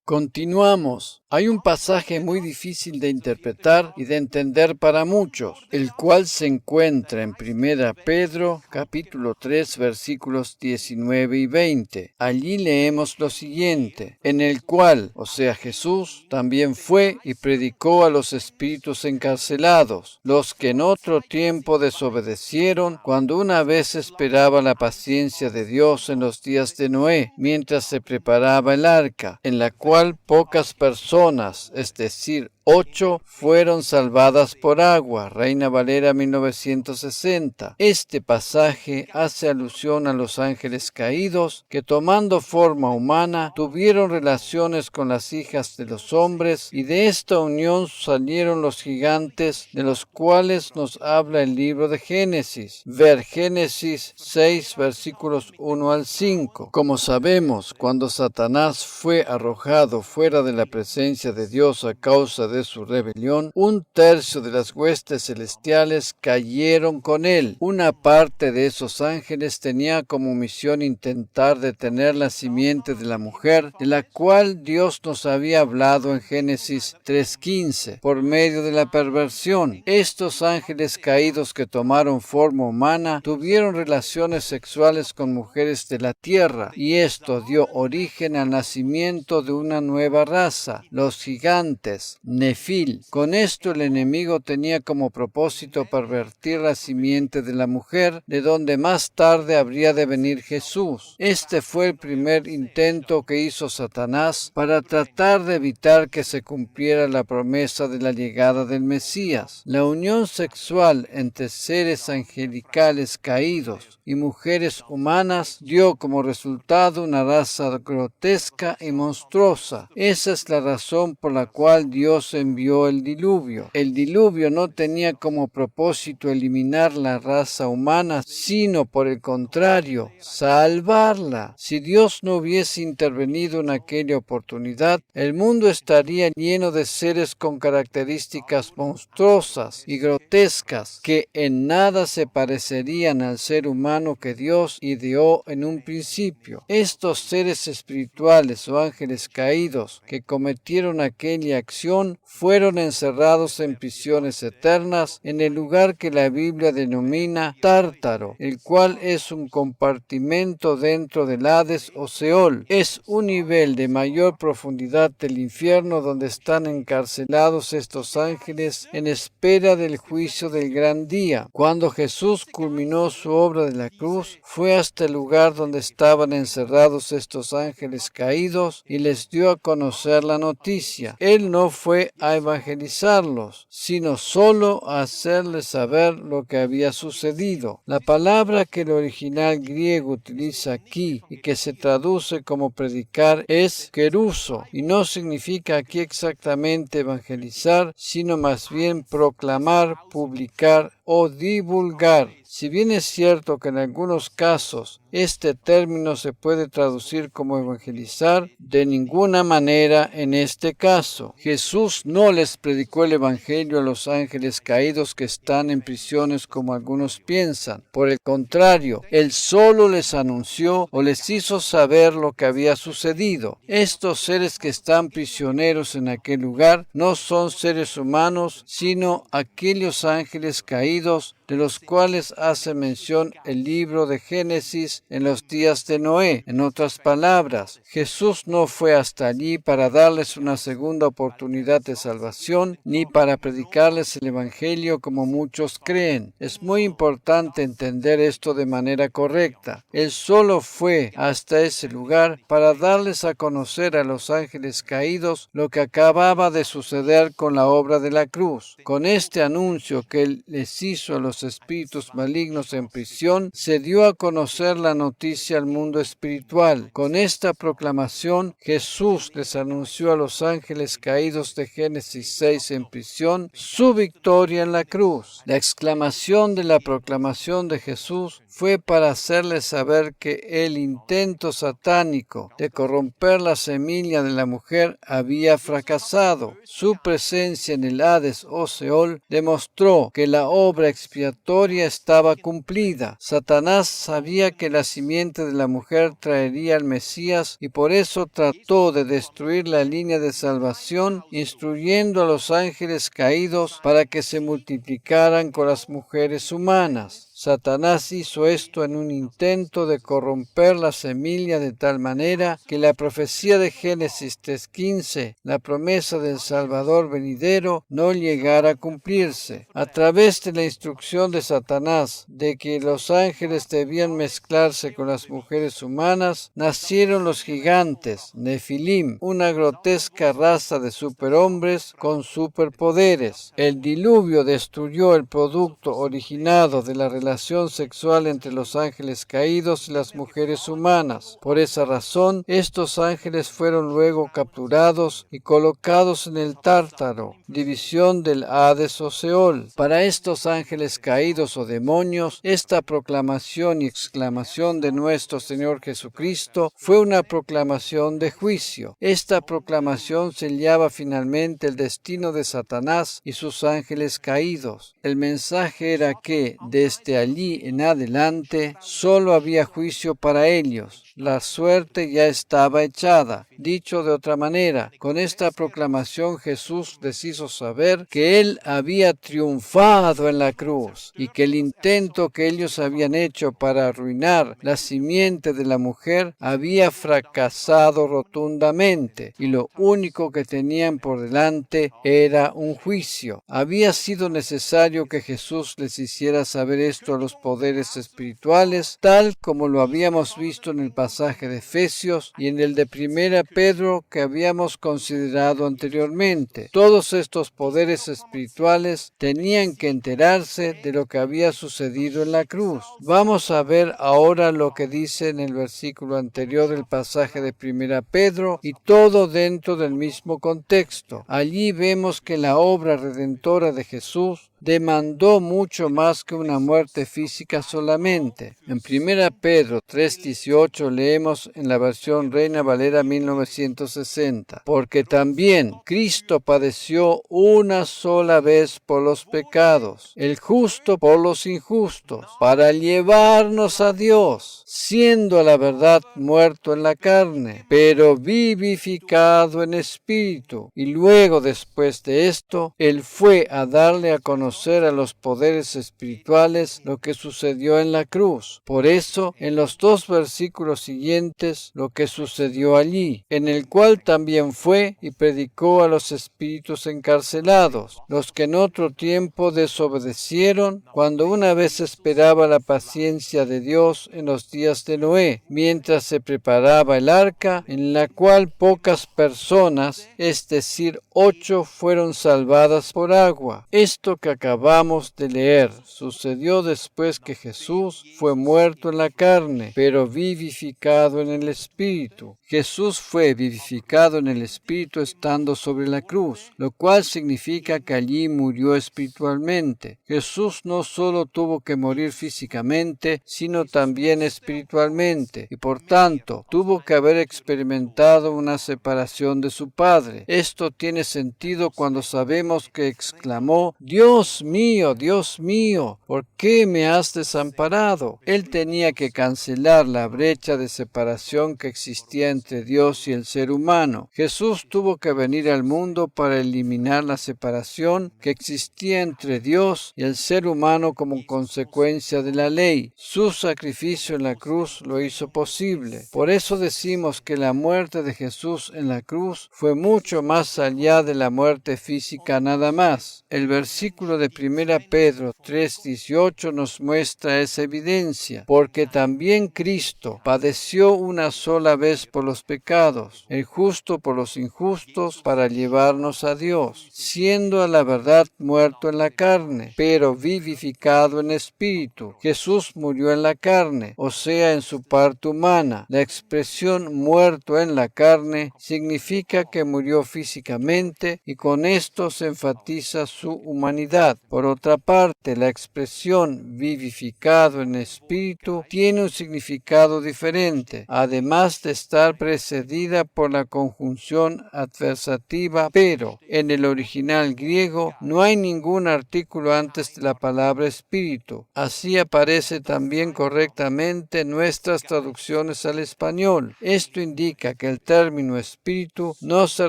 Continuamos. Hay un pasaje muy difícil de interpretar y de entender para muchos, el cual se encuentra en 1 Pedro, capítulo 3, versículos 19 y 20. Allí leemos lo siguiente, en el cual, o sea Jesús, también fue y predicó a los espíritus encarcelados, los que en otro tiempo desobedecieron, cuando una vez esperaba la paciencia de Dios en los días de Noé, mientras se preparaba el arca, en la cual pocas personas, es decir, 8 fueron salvadas por agua. Reina Valera 1960. Este pasaje hace alusión a los ángeles caídos que, tomando forma humana, tuvieron relaciones con las hijas de los hombres, y de esta unión salieron los gigantes de los cuales nos habla el libro de Génesis. Ver Génesis 6 versículos 1 al 5. Como sabemos, cuando Satanás fue arrojado fuera de la presencia de Dios a causa de su rebelión, 1/3 de las huestes celestiales cayeron con él. Una parte de esos ángeles tenía como misión intentar detener la simiente de la mujer, de la cual Dios nos había hablado en Génesis 3:15, por medio de la perversión. Estos ángeles caídos que tomaron forma humana tuvieron relaciones sexuales con mujeres de la tierra, y esto dio origen al nacimiento de una nueva raza, los gigantes, Nefil. Con esto el enemigo tenía como propósito pervertir la simiente de la mujer, de donde más tarde habría de venir Jesús. Este fue el primer intento que hizo Satanás para tratar de evitar que se cumpliera la promesa de la llegada del Mesías. La unión sexual entre seres angelicales caídos y mujeres humanas dio como resultado una raza grotesca y monstruosa. Esa es la razón por la cual Dios envió el diluvio. El diluvio no tenía como propósito eliminar la raza humana, sino por el contrario, salvarla. Si Dios no hubiese intervenido en aquella oportunidad, el mundo estaría lleno de seres con características monstruosas y grotescas que en nada se parecerían al ser humano que Dios ideó en un principio. Estos seres espirituales o ángeles caídos que cometieron aquella acción fueron encerrados en prisiones eternas en el lugar que la Biblia denomina Tártaro, el cual es un compartimento dentro del Hades o Seol. Es un nivel de mayor profundidad del infierno donde están encarcelados estos ángeles en espera del juicio del gran día. Cuando Jesús culminó su obra de la cruz, fue hasta el lugar donde estaban encerrados estos ángeles caídos y les dio a conocer la noticia. Él no fue a evangelizarlos, sino solo a hacerles saber lo que había sucedido. La palabra que el original griego utiliza aquí y que se traduce como predicar es keruso, y no significa aquí exactamente evangelizar, sino más bien proclamar, publicar o divulgar. Si bien es cierto que en algunos casos este término se puede traducir como evangelizar, de ninguna manera en este caso. Jesús no les predicó el evangelio a los ángeles caídos que están en prisiones como algunos piensan. Por el contrario, Él solo les anunció o les hizo saber lo que había sucedido. Estos seres que están prisioneros en aquel lugar no son seres humanos, sino aquellos ángeles caídos de los cuales hace mención el libro de Génesis en los días de Noé. En otras palabras, Jesús no fue hasta allí para darles una segunda oportunidad de salvación, ni para predicarles el Evangelio como muchos creen. Es muy importante entender esto de manera correcta. Él solo fue hasta ese lugar para darles a conocer a los ángeles caídos lo que acababa de suceder con la obra de la cruz. Con este anuncio que Él les hizo a los espíritus malignos en prisión, se dio a conocer la noticia al mundo espiritual. Con esta proclamación, Jesús les anunció a los ángeles caídos de Génesis 6 en prisión su victoria en la cruz. La exclamación de la proclamación de Jesús fue para hacerles saber que el intento satánico de corromper la semilla de la mujer había fracasado. Su presencia en el Hades o Seol demostró que la obra expiatoria expiatoria estaba cumplida. Satanás sabía que la simiente de la mujer traería al Mesías y por eso trató de destruir la línea de salvación, instruyendo a los ángeles caídos para que se multiplicaran con las mujeres humanas. Satanás hizo esto en un intento de corromper la semilla de tal manera que la profecía de Génesis 3:15, la promesa del Salvador venidero, no llegara a cumplirse. A través de la instrucción de Satanás de que los ángeles debían mezclarse con las mujeres humanas, nacieron los gigantes, Nefilim, una grotesca raza de superhombres con superpoderes. El diluvio destruyó el producto originado de la relación sexual entre los ángeles caídos y las mujeres humanas. Por esa razón, estos ángeles fueron luego capturados y colocados en el Tártaro, división del Hades o Seol. Para estos ángeles caídos o demonios, esta proclamación y exclamación de nuestro Señor Jesucristo fue una proclamación de juicio. Esta proclamación sellaba finalmente el destino de Satanás y sus ángeles caídos. El mensaje era que, desde allí en adelante, solo había juicio para ellos. La suerte ya estaba echada. Dicho de otra manera, con esta proclamación Jesús les hizo saber que Él había triunfado en la cruz y que el intento que ellos habían hecho para arruinar la simiente de la mujer había fracasado rotundamente y lo único que tenían por delante era un juicio. Había sido necesario que Jesús les hiciera saber esto a los poderes espirituales, tal como lo habíamos visto en el pasaje de Efesios y en el de 1 Pedro que habíamos considerado anteriormente. Todos estos poderes espirituales tenían que enterarse de lo que había sucedido en la cruz. Vamos a ver ahora lo que dice en el versículo anterior del pasaje de 1 Pedro y todo dentro del mismo contexto. Allí vemos que la obra redentora de Jesús demandó mucho más que una muerte física solamente. En 1 Pedro 3:18 leemos en la versión Reina Valera 1960, porque también Cristo padeció una sola vez por los pecados, el justo por los injustos, para llevarnos a Dios, siendo a la verdad muerto en la carne, pero vivificado en espíritu. Y luego, después de esto, Él fue a darle a conocer a los poderes espirituales lo que sucedió en la cruz. Por eso, en los 2 versículos siguientes, lo que sucedió allí, en el cual también fue y predicó a los espíritus encarcelados, los que en otro tiempo desobedecieron, cuando una vez esperaba la paciencia de Dios en los días de Noé, mientras se preparaba el arca, en la cual pocas personas, es decir, 8, fueron salvadas por agua. Esto que acabamos de leer sucedió después que Jesús fue muerto en la carne, pero vivificado en el Espíritu. Jesús fue vivificado en el Espíritu estando sobre la cruz, lo cual significa que allí murió espiritualmente. Jesús no solo tuvo que morir físicamente, sino también espiritualmente, y por tanto tuvo que haber experimentado una separación de su Padre. Esto tiene sentido cuando sabemos que exclamó: Dios mío, ¿por qué me has desamparado? Él tenía que cancelar la brecha de separación que existía entre Dios y el ser humano. Jesús tuvo que venir al mundo para eliminar la separación que existía entre Dios y el ser humano como consecuencia de la ley. Su sacrificio en la cruz lo hizo posible. Por eso decimos que la muerte de Jesús en la cruz fue mucho más allá de la muerte física nada más. El versículo de 1 Pedro 3:18 nos muestra esa evidencia, porque también Cristo padeció una sola vez por los pecados, el justo por los injustos, para llevarnos a Dios, siendo a la verdad muerto en la carne, pero vivificado en espíritu. Jesús murió en la carne, o sea, en su parte humana. La expresión muerto en la carne significa que murió físicamente y con esto se enfatiza su humanidad. Por otra parte, la expresión vivificado en espíritu tiene un significado diferente, además de estar precedida por la conjunción adversativa pero. En el original griego no hay ningún artículo antes de la palabra espíritu. Así aparece también correctamente en nuestras traducciones al español. Esto indica que el término espíritu no se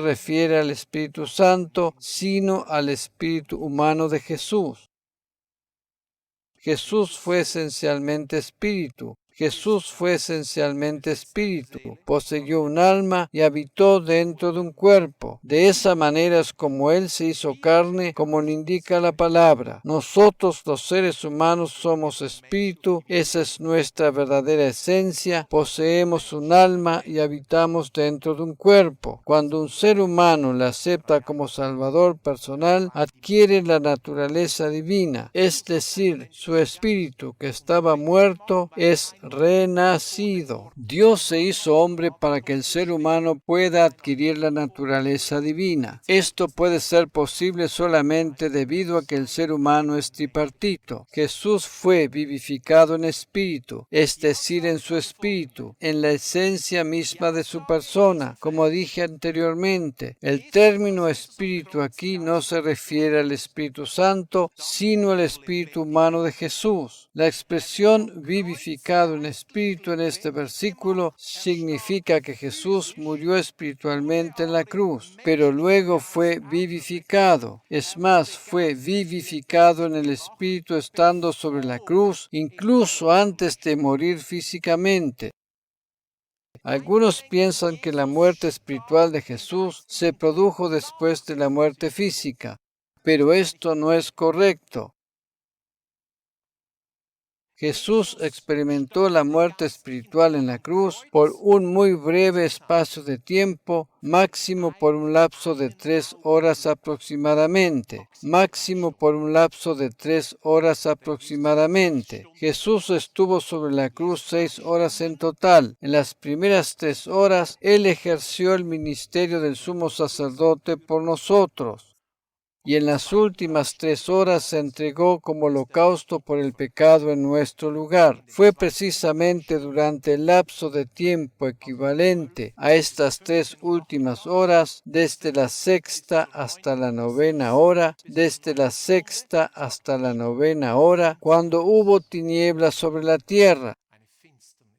refiere al Espíritu Santo, sino al espíritu humano de Jesús. Jesús fue esencialmente espíritu. Jesús fue esencialmente espíritu, poseyó un alma y habitó dentro de un cuerpo. De esa manera es como Él se hizo carne, como lo indica la palabra. Nosotros los seres humanos somos espíritu, esa es nuestra verdadera esencia, poseemos un alma y habitamos dentro de un cuerpo. Cuando un ser humano le acepta como Salvador personal, adquiere la naturaleza divina, es decir, su espíritu que estaba muerto es renacido. Dios se hizo hombre para que el ser humano pueda adquirir la naturaleza divina. Esto puede ser posible solamente debido a que el ser humano es tripartito. Jesús fue vivificado en espíritu, es decir, en su espíritu, en la esencia misma de su persona. Como dije anteriormente, el término espíritu aquí no se refiere al Espíritu Santo, sino al espíritu humano de Jesús. La expresión vivificado en espíritu en este versículo significa que Jesús murió espiritualmente en la cruz, pero luego fue vivificado. Es más, fue vivificado en el espíritu estando sobre la cruz, incluso antes de morir físicamente. Algunos piensan que la muerte espiritual de Jesús se produjo después de la muerte física, pero esto no es correcto. Jesús experimentó la muerte espiritual en la cruz por un muy breve espacio de tiempo, máximo por un lapso de 3 horas aproximadamente. Jesús estuvo sobre la cruz 6 horas en total. En las primeras 3 horas, Él ejerció el ministerio del sumo sacerdote por nosotros. Y en las últimas 3 horas se entregó como holocausto por el pecado en nuestro lugar. Fue precisamente durante el lapso de tiempo equivalente a estas 3 últimas horas, desde la sexta hasta la novena hora, cuando hubo tinieblas sobre la tierra.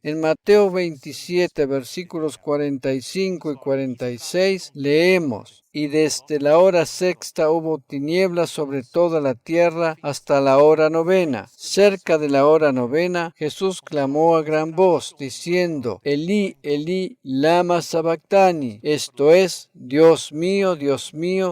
En Mateo 27, versículos 45 y 46, leemos: Y desde la hora sexta hubo tinieblas sobre toda la tierra hasta la hora novena. Cerca de la hora novena, Jesús clamó a gran voz, diciendo: Elí, Elí, lama sabactani. Esto es: Dios mío,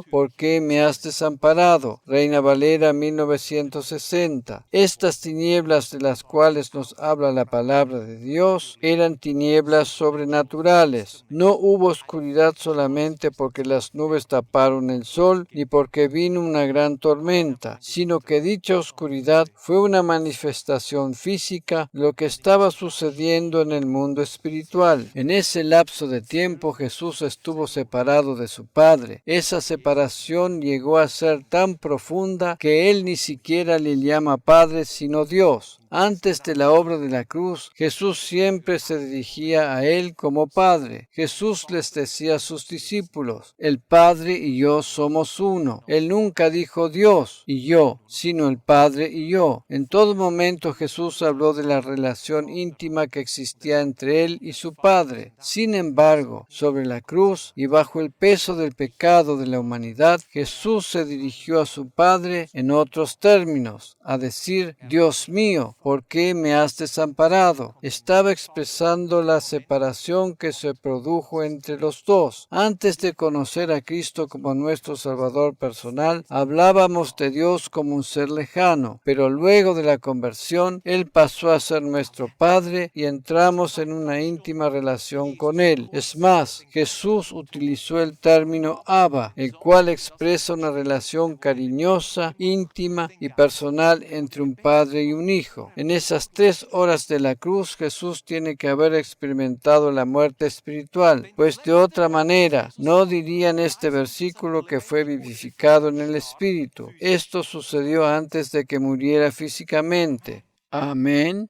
¿por qué me has desamparado? Reina Valera 1960. Estas tinieblas de las cuales nos habla la palabra de Dios eran tinieblas sobrenaturales. No hubo oscuridad solamente porque las nubes taparon el sol ni porque vino una gran tormenta, sino que dicha oscuridad fue una manifestación física de lo que estaba sucediendo en el mundo espiritual. En ese lapso de tiempo Jesús estuvo separado de su Padre. Esa separación llegó a ser tan profunda que Él ni siquiera le llama Padre sino Dios. Antes de la obra de la cruz, Jesús siempre se dirigía a Él como Padre. Jesús les decía a sus discípulos: el Padre y yo somos uno. Él nunca dijo Dios y yo, sino el Padre y yo. En todo momento Jesús habló de la relación íntima que existía entre Él y su Padre. Sin embargo, sobre la cruz y bajo el peso del pecado de la humanidad, Jesús se dirigió a su Padre en otros términos, a decir: Dios mío, ¿por qué me has desamparado? Estaba expresando la separación que se produjo entre los dos. Antes de conocer a Cristo como nuestro Salvador personal, hablábamos de Dios como un ser lejano, pero luego de la conversión, Él pasó a ser nuestro Padre y entramos en una íntima relación con Él. Es más, Jesús utilizó el término Abba, el cual expresa una relación cariñosa, íntima y personal entre un padre y un hijo. En esas 3 horas de la cruz, Jesús tiene que haber experimentado la muerte espiritual, pues de otra manera no diría en este versículo que fue vivificado en el Espíritu. Esto sucedió antes de que muriera físicamente. Amén.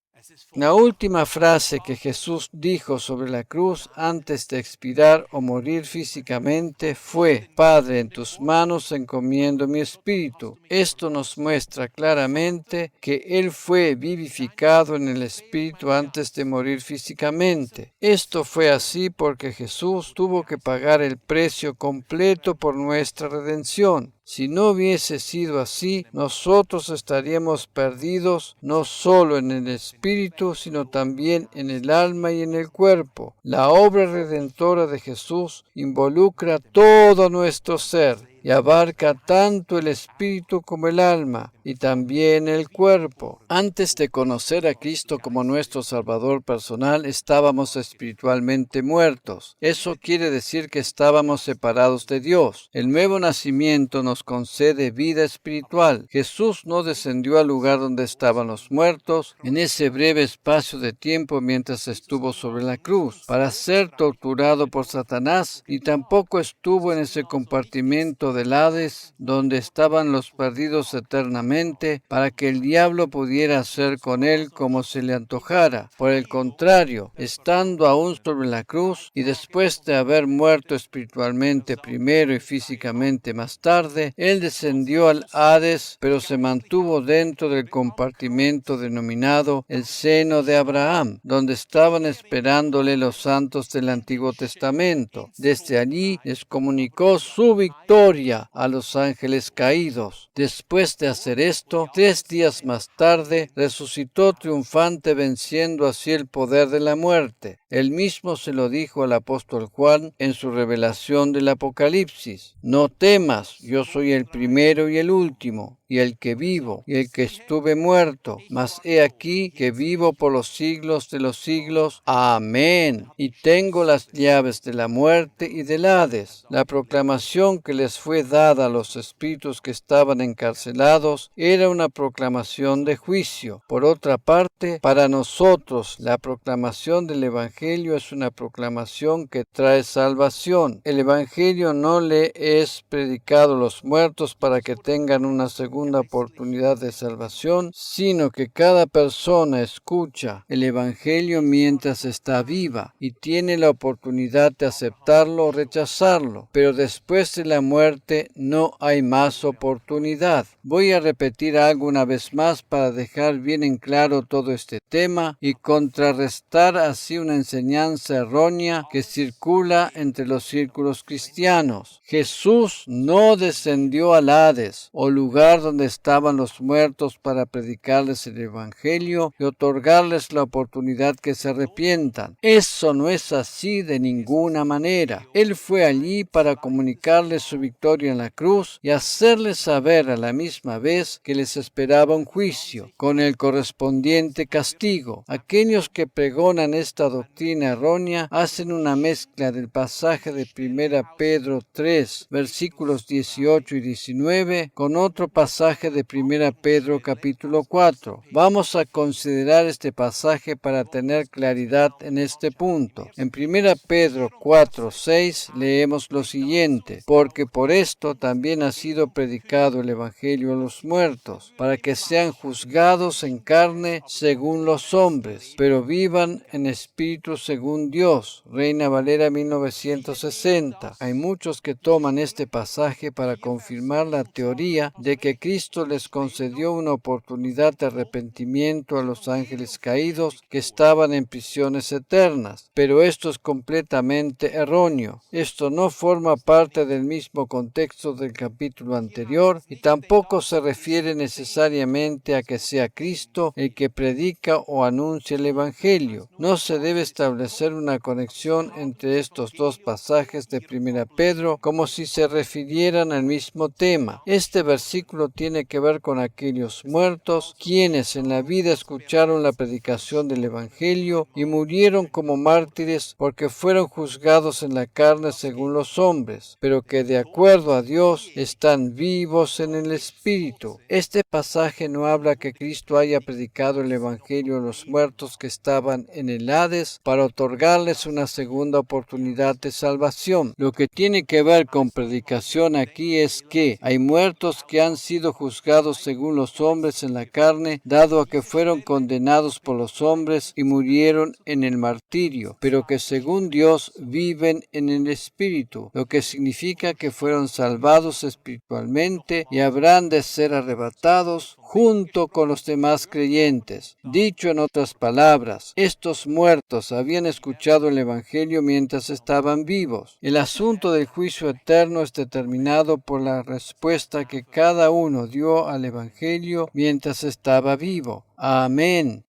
La última frase que Jesús dijo sobre la cruz antes de expirar o morir físicamente fue: Padre, en tus manos encomiendo mi espíritu. Esto nos muestra claramente que Él fue vivificado en el espíritu antes de morir físicamente. Esto fue así porque Jesús tuvo que pagar el precio completo por nuestra redención. Si no hubiese sido así, nosotros estaríamos perdidos no solo en el espíritu, sino también en el alma y en el cuerpo. La obra redentora de Jesús involucra todo nuestro ser y abarca tanto el espíritu como el alma y también el cuerpo. Antes de conocer a Cristo como nuestro Salvador personal, estábamos espiritualmente muertos. Eso quiere decir que estábamos separados de Dios. El nuevo nacimiento nos concede vida espiritual. Jesús no descendió al lugar donde estaban los muertos en ese breve espacio de tiempo mientras estuvo sobre la cruz para ser torturado por Satanás, y tampoco estuvo en ese compartimento del Hades donde estaban los perdidos eternamente para que el diablo pudiera hacer con él como se le antojara. Por el contrario, estando aún sobre la cruz y después de haber muerto espiritualmente primero y físicamente más tarde, él descendió al Hades, pero se mantuvo dentro del compartimento denominado el seno de Abraham, donde estaban esperándole los santos del Antiguo Testamento. Desde allí les comunicó su victoria a los ángeles caídos. Después de hacer esto, 3 días más tarde, resucitó triunfante, venciendo así el poder de la muerte. Él mismo se lo dijo al apóstol Juan en su revelación del Apocalipsis: No temas, yo soy el primero y el último, y el que vivo, y el que estuve muerto, mas he aquí que vivo por los siglos de los siglos. Amén. Y tengo las llaves de la muerte y del Hades. La proclamación que les fue dada a los espíritus que estaban encarcelados era una proclamación de juicio. Por otra parte, para nosotros, la proclamación del Evangelio es una proclamación que trae salvación. El Evangelio no le es predicado a los muertos para que tengan una segunda oportunidad de salvación, sino que cada persona escucha el Evangelio mientras está viva y tiene la oportunidad de aceptarlo o rechazarlo. Pero después de la muerte no hay más oportunidad. Voy a repetir algo una vez más para dejar bien en claro todo este tema y contrarrestar así una enseñanza errónea que circula entre los círculos cristianos. Jesús no descendió al Hades, o lugar donde estaban los muertos, para predicarles el Evangelio y otorgarles la oportunidad que se arrepientan. Eso no es así de ninguna manera. Él fue allí para comunicarles su victoria en la cruz y hacerles saber a la misma vez que les esperaba un juicio, con el correspondiente castigo. Aquellos que pregonan esta doctrina errónea hacen una mezcla del pasaje de 1 Pedro 3, versículos 18 y 19, con otro pasaje de 1 Pedro capítulo 4. Vamos a considerar este pasaje para tener claridad en este punto. En 1 Pedro 4, 6 leemos lo siguiente: Porque por esto también ha sido predicado el Evangelio a los muertos, para que sean juzgados en carne según los hombres, pero vivan en espíritu según Dios. Reina Valera 1960. Hay muchos que toman este pasaje para confirmar la teoría de que Cristo les concedió una oportunidad de arrepentimiento a los ángeles caídos que estaban en prisiones eternas, pero esto es completamente erróneo. Esto no forma parte del mismo contexto del capítulo anterior y tampoco se refiere necesariamente a que sea Cristo el que predica o anuncia el Evangelio. No se debe establecer una conexión entre estos dos pasajes de 1 Pedro como si se refirieran al mismo tema. Este versículo tiene que ver con aquellos muertos quienes en la vida escucharon la predicación del Evangelio y murieron como mártires porque fueron juzgados en la carne según los hombres, pero que de acuerdo acuerdo a Dios, están vivos en el Espíritu. Este pasaje no habla que Cristo haya predicado el Evangelio a los muertos que estaban en el Hades para otorgarles una segunda oportunidad de salvación. Lo que tiene que ver con predicación aquí es que hay muertos que han sido juzgados según los hombres en la carne, dado a que fueron condenados por los hombres y murieron en el martirio, pero que según Dios viven en el Espíritu, lo que significa que fueron salvados espiritualmente y habrán de ser arrebatados junto con los demás creyentes. Dicho en otras palabras, estos muertos habían escuchado el Evangelio mientras estaban vivos. El asunto del juicio eterno es determinado por la respuesta que cada uno dio al Evangelio mientras estaba vivo. Amén.